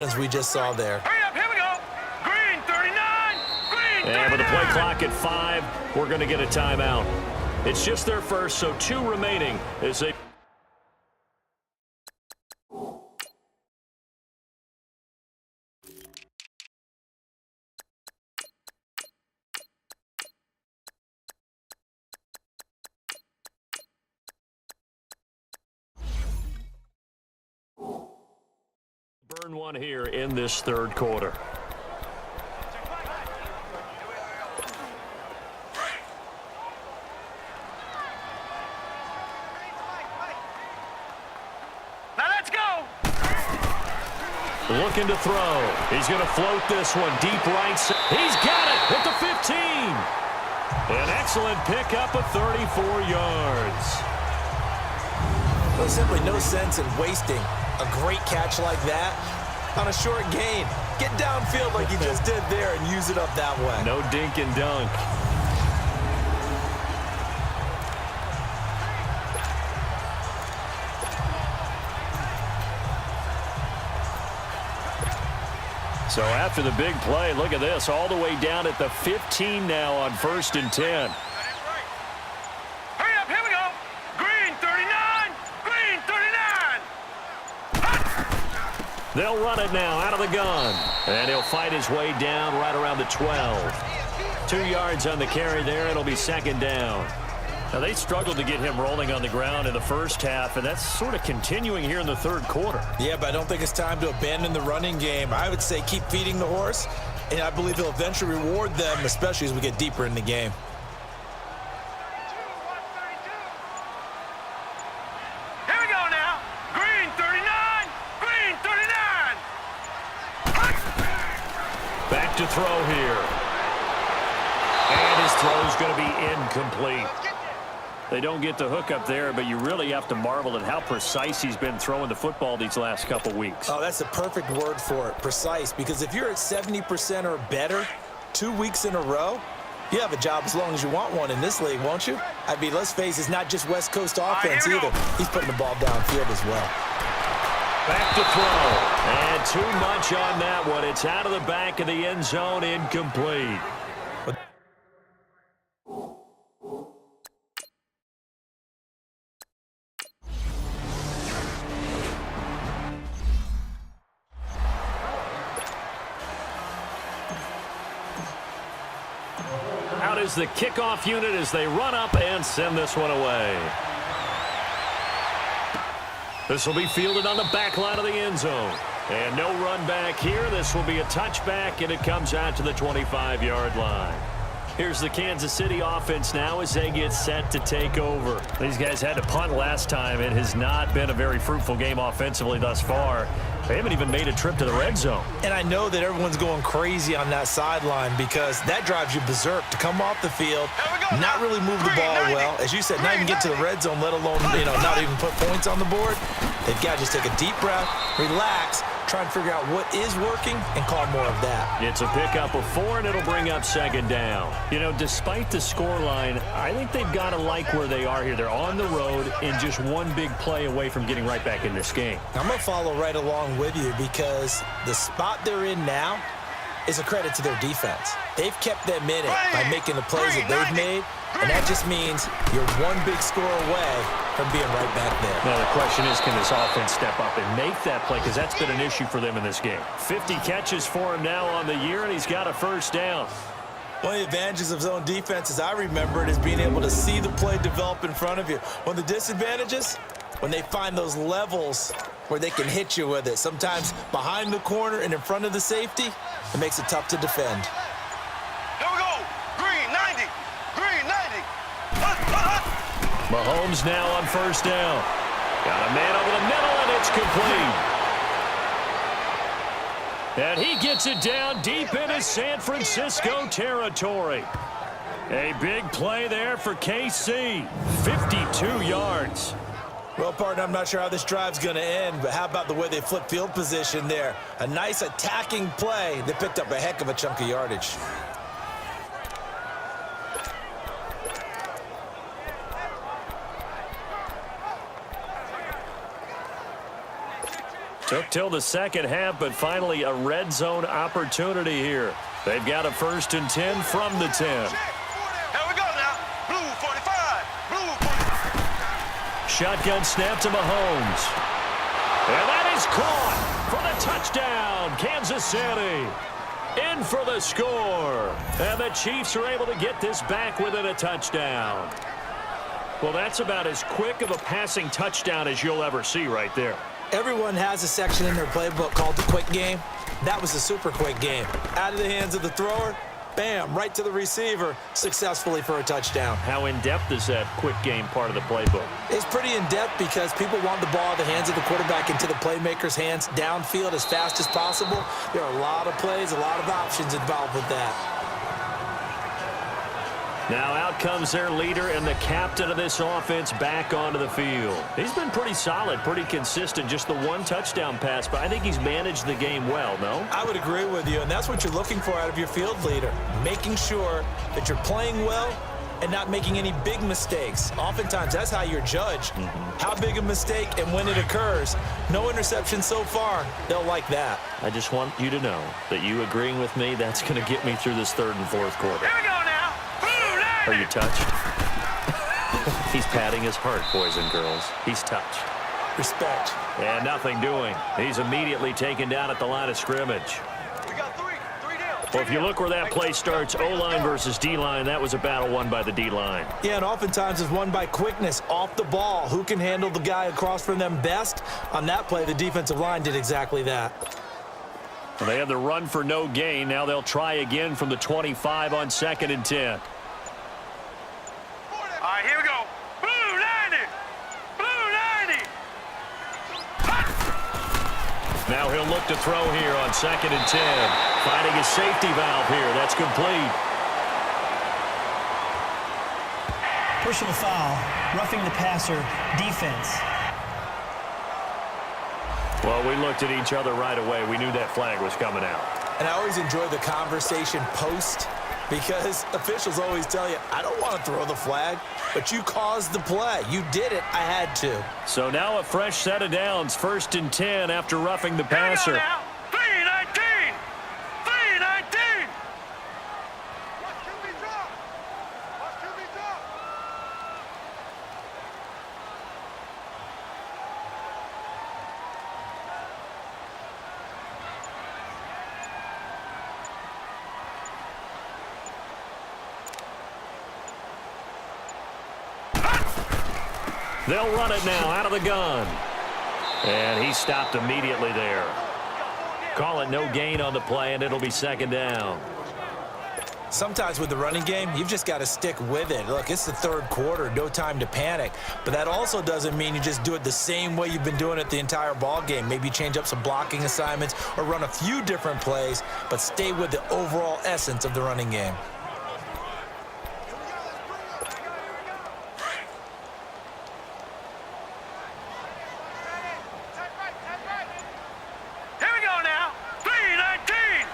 As we just saw there. Hurry up, here we go. Green 39, green 39. And with the play clock at 5, we're going to get a timeout. It's just their first, so 2 remaining as they... Burn one here in this third quarter. Now let's go. Looking to throw. He's going to float this one deep right. He's got it at the 15. An excellent pickup of 34 yards. There's simply no sense in wasting a great catch like that on a short gain. Get downfield like you just did there and use it up that way. No dink and dunk. So after the big play, look at this, all the way down at the 15 now on 1st and 10. Hurry up, here we go. Green 39, green 39. They'll run it now out of the gun. And he'll fight his way down right around the 12. 2 yards on the carry there. It'll be 2nd down. Now, they struggled to get him rolling on the ground in the first half, and that's sort of continuing here in the third quarter. Yeah, but I don't think it's time to abandon the running game. I would say keep feeding the horse, and I believe he'll eventually reward them, especially as we get deeper in the game. Here we go now. Green 39, green 39. Back to throw here. And his throw's going to be incomplete. They don't get the hook up there, but you really have to marvel at how precise he's been throwing the football these last couple weeks. Oh, that's the perfect word for it, precise, because if you're at 70% or better 2 weeks in a row, you have a job as long as you want one in this league, won't you? I mean, let's face it, it's not just West Coast offense either. He's putting the ball downfield as well. Back to throw. And too much on that one. It's out of the back of the end zone, incomplete. Out is the kickoff unit as they run up and send this one away. This will be fielded on the back line of the end zone. And no run back here. This will be a touchback, and it comes out to the 25-yard line. Here's the Kansas City offense now as they get set to take over. These guys had to punt last time. It has not been a very fruitful game offensively thus far. They haven't even made a trip to the red zone. And I know that everyone's going crazy on that sideline because that drives you berserk to come off the field, not really move the ball well. As you said, not even get to the red zone, let alone, not even put points on the board. They've got to just take a deep breath, relax, try and figure out what is working and call more of that. It's a pickup of 4, and it'll bring up 2nd down. Despite the scoreline, I think they've got to like where they are here. They're on the road and just one big play away from getting right back in this game. I'm going to follow right along with you because the spot they're in now is a credit to their defense. They've kept them in it by making the plays that they've made, and that just means you're one big score away from being right back there. Now, the question is, can this offense step up and make that play? Because that's been an issue for them in this game. 50 catches for him now on the year, and he's got a 1st down. One of the advantages of zone defense, as I remember it, is being able to see the play develop in front of you. One of the disadvantages, when they find those levels where they can hit you with it. Sometimes behind the corner and in front of the safety, it makes it tough to defend. Here we go. Green 90, green 90. Mahomes now on 1st down. Got a man over the middle, and it's complete. And he gets it down deep into San Francisco territory. A big play there for KC. 52 yards. Well, partner, I'm not sure how this drive's going to end, but how about the way they flip field position there? A nice attacking play. They picked up a heck of a chunk of yardage. Took till the second half, but finally a red zone opportunity here. They've got a 1st and 10 from the 10. Here we go now. Blue 45. Blue 45. Shotgun snap to Mahomes. And that is caught for the touchdown, Kansas City. In for the score. And the Chiefs are able to get this back within a touchdown. Well, that's about as quick of a passing touchdown as you'll ever see right there. Everyone has a section in their playbook called the quick game. That was a super quick game. Out of the hands of the thrower, bam, right to the receiver, successfully for a touchdown. How in-depth is that quick game part of the playbook? It's pretty in-depth because people want the ball out of the hands of the quarterback into the playmaker's hands downfield as fast as possible. There are a lot of plays, a lot of options involved with that. Now out comes their leader and the captain of this offense back onto the field. He's been pretty solid, pretty consistent, just the one touchdown pass, but I think he's managed the game well, no? I would agree with you, and that's what you're looking for out of your field leader, making sure that you're playing well and not making any big mistakes. Oftentimes, that's how you're judged. How big a mistake and when it occurs. No interception so far. They'll like that. I just want you to know that you agreeing with me, that's going to get me through this 3rd and 4th quarter. Here we go now. Are you touched? He's patting his heart, boys and girls. He's touched. Respect. And nothing doing. He's immediately taken down at the line of scrimmage. We got three down. Well, if you look where that play starts, O-line versus D-line, that was a battle won by the D-line. Yeah, and oftentimes it's won by quickness, off the ball. Who can handle the guy across from them best? On that play, the defensive line did exactly that. Well, they had the run for no gain. Now they'll try again from the 25 on 2nd and 10. All right, here we go. Blue 90. Blue 90. Now he'll look to throw here on 2nd and 10. Finding his safety valve here. That's complete. Personal foul, roughing the passer, defense. Well, we looked at each other right away. We knew that flag was coming out. And I always enjoy the conversation post because officials always tell you, I don't want to throw the flag, but you caused the play. You did it. I had to. So now a fresh set of downs, 1st and 10 after roughing the passer. Here we go now. 319. 319. Watch QB drop. Watch QB drop. They'll run it now out of the gun. And he stopped immediately there. Call it no gain on the play, and it'll be 2nd down. Sometimes with the running game, you've just got to stick with it. Look, it's the 3rd quarter, no time to panic. But that also doesn't mean you just do it the same way you've been doing it the entire ball game. Maybe change up some blocking assignments or run a few different plays, but stay with the overall essence of the running game. Here we go now. 319.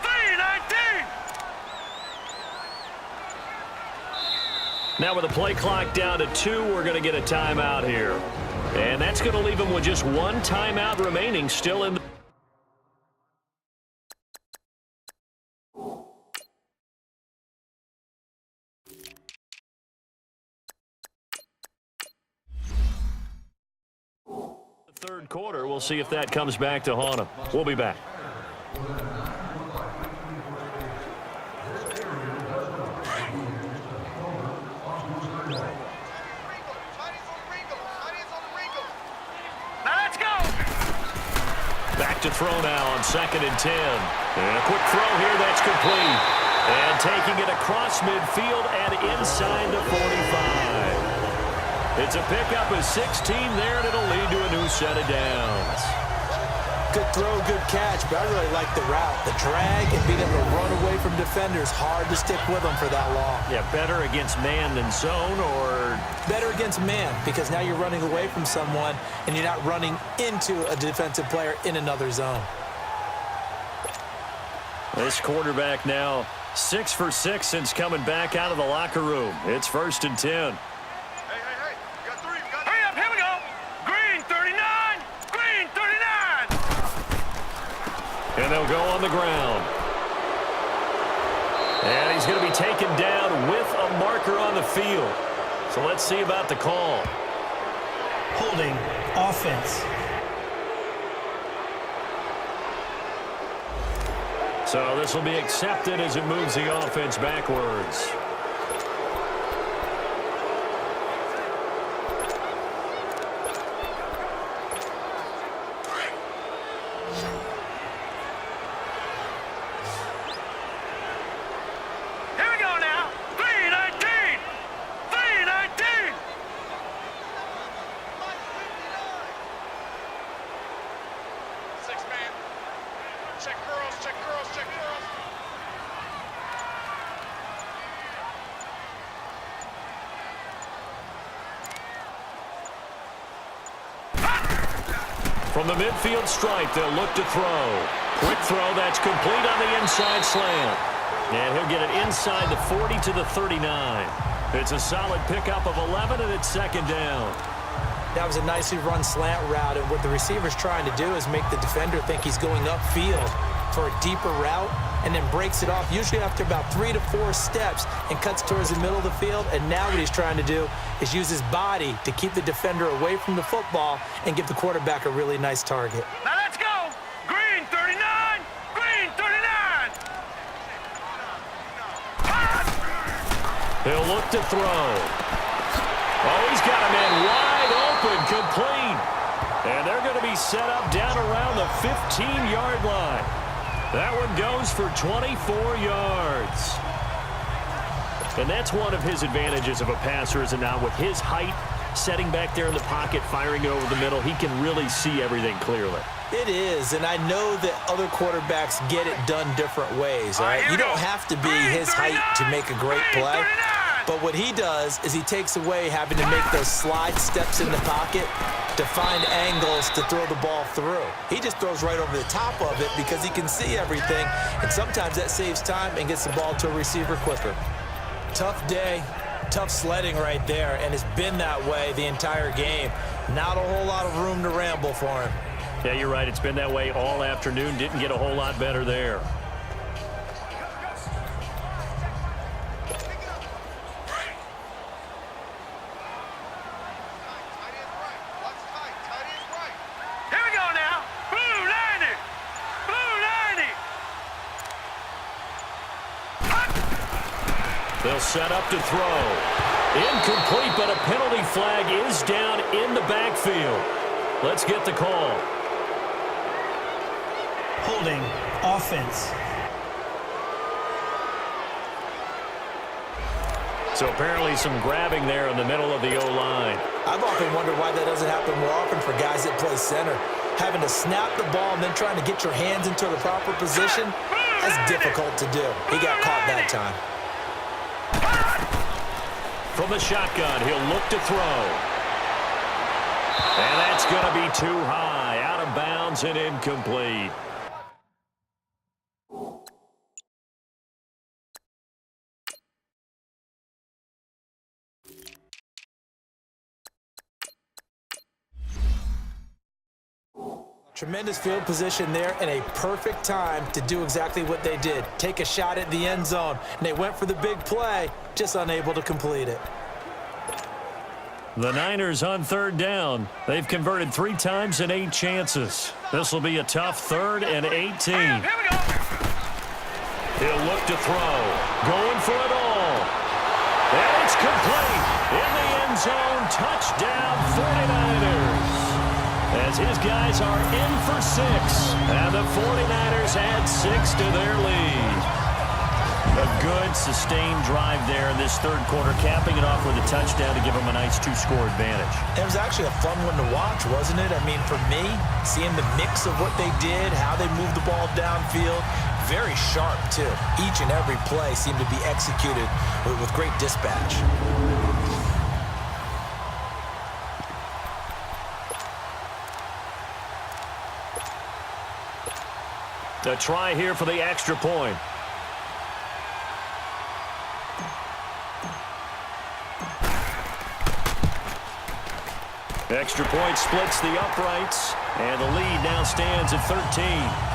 319. Now with the play clock down to 2, we're going to get a timeout here. And that's going to leave them with just one timeout remaining still in the... Third quarter, we'll see if that comes back to haunt them. We'll be back. Now let's go. Back to throw now on 2nd and 10. And a quick throw here, that's complete. And taking it across midfield and inside the 45. It's a pickup of 16 there, and it'll lead to a new set of downs. Good throw, good catch, but I really like the route. The drag and being able to run away from defenders, hard to stick with them for that long. Yeah, better against man than zone, or... Better against man, because now you're running away from someone and you're not running into a defensive player in another zone. This quarterback now 6 for 6 since coming back out of the locker room. It's 1st and 10. Hey, we got three. Hurry up, here we go. Green 39. Green 39. And they'll go on the ground. And he's going to be taken down with a marker on the field. So let's see about the call. Holding, offense. So this will be accepted as it moves the offense backwards. Here we go now. 3-19. 3-19. Six-man. Check girls, check girls, check girls. From the midfield stripe, they'll look to throw. Quick throw, that's complete on the inside slant. And he'll get it inside the 40 to the 39. It's a solid pickup of 11, and it's second down. That was a nicely run slant route, and what the receiver's trying to do is make the defender think he's going upfield for a deeper route, and then breaks it off, usually after about 3 to 4 steps, and cuts towards the middle of the field. And now what he's trying to do is use his body to keep the defender away from the football and give the quarterback a really nice target. Now let's go. Green 39. Green 39. He'll look to throw. Oh, he's got a man wide open, complete. And they're going to be set up down around the 15-yard line. That one goes for 24 yards. And that's one of his advantages of a passer, is it not? With his height, setting back there in the pocket, firing it over the middle, he can really see everything clearly. It is, and I know that other quarterbacks get it done different ways, all right? You don't have to be his height to make a great play. But what he does is he takes away having to make those slide steps in the pocket to find angles to throw the ball through. He just throws right over the top of it because he can see everything, and sometimes that saves time and gets the ball to a receiver quicker. Tough day, tough sledding right there, and it's been that way the entire game. Not a whole lot of room to ramble for him. Yeah, you're right. It's been that way all afternoon. Didn't get a whole lot better there. They'll set up to throw. Incomplete, but a penalty flag is down in the backfield. Let's get the call. Holding, offense. So apparently some grabbing there in the middle of the O-line. I've often wondered why that doesn't happen more often for guys that play center. Having to snap the ball and then trying to get your hands into the proper position, that's difficult to do. He got caught that time. From the shotgun, he'll look to throw. And that's going to be too high, out of bounds and incomplete. Tremendous field position there and a perfect time to do exactly what they did. Take a shot at the end zone, and they went for the big play, just unable to complete it. The Niners on third down. They've converted 3 times in 8 chances. This will be a tough 3rd and 18. Here we go. He'll look to throw. Going for it all. And it's complete. In the end zone, touchdown 49ers. As his guys are in for 6. And the 49ers add 6 to their lead. A good, sustained drive there in this third quarter, capping it off with a touchdown to give them a nice 2-score advantage. It was actually a fun one to watch, wasn't it? I mean, for me, seeing the mix of what they did, how they moved the ball downfield, very sharp, too. Each and every play seemed to be executed with great dispatch. A try here for the extra point. Extra point splits the uprights, and the lead now stands at 13.